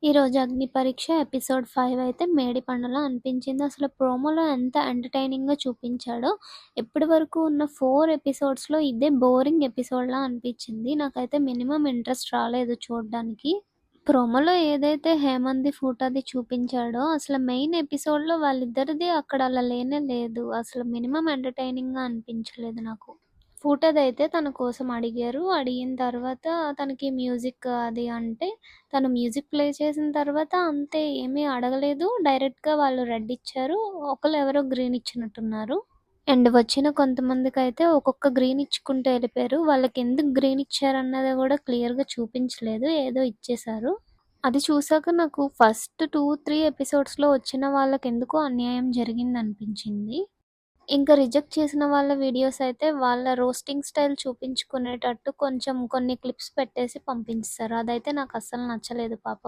ఈరోజు 'అగ్ని పరీక్ష' ఎపిసోడ్ 5 అయితే మేడిపండులా అనిపించింది. అసలు ప్రోమోలో ఎంత ఎంటర్‌టైనింగ్‌గా చూపించాడో, ఇప్పటి వరకు ఉన్న 4 ఎపిసోడ్స్‌లో ఇదే బోరింగ్ ఎపిసోడ్‌లా అనిపించింది. నాకైతే మినిమమ్ ఇంట్రెస్ట్ రాలేదు చూడడానికి. ప్రోమోలో ఏదైతే హేమంత్‌ది ఫోటోది చూపించాడో, అసలు మెయిన్ ఎపిసోడ్‌లో వాళ్ళిద్దరిది అక్కడ అలా లేనే లేదు. అసలు మినిమమ్ ఎంటర్‌టైనింగ్‌గా అనిపించలేదు నాకు. ఫోటోదైతే తన కోసం అడిగారు. అడిగిన తర్వాత తనకి మ్యూజిక్ అది అంటే, తను మ్యూజిక్ ప్లే చేసిన తర్వాత అంతే ఏమీ అడగలేదు. డైరెక్ట్‌గా వాళ్ళు రెడ్ ఇచ్చారు. ఒకళ్ళెవరో గ్రీన్ ఇచ్చినట్టున్నారు. అండ్ వచ్చిన కొంతమందికైతే ఒక్కొక్క గ్రీన్ ఇచ్చుకుంటూ ఎళ్ళిపోయారు. వాళ్ళకెందుకు గ్రీన్ ఇచ్చారన్నది గూడా క్లియర్‌గా చూపించలేదు. ఏదో ఇచ్చేశారు. అది చూసాక నాకు ఫస్ట్ 2, 3 ఎపిసోడ్స్‌లో వచ్చిన వాళ్ళకెందుకో అన్యాయం జరిగిందనిపించింది. ఇంకా రిజెక్ట్ చేసిన వాళ్ళ వీడియోస్ అయితే వాళ్ళ రోస్టింగ్ స్టైల్ చూపించుకునేటట్టు కొంచెం కొన్ని క్లిప్స్ పెట్టేసి పంపించేశారు. అదైతే నాకు అస్సలు నచ్చలేదు పాపం.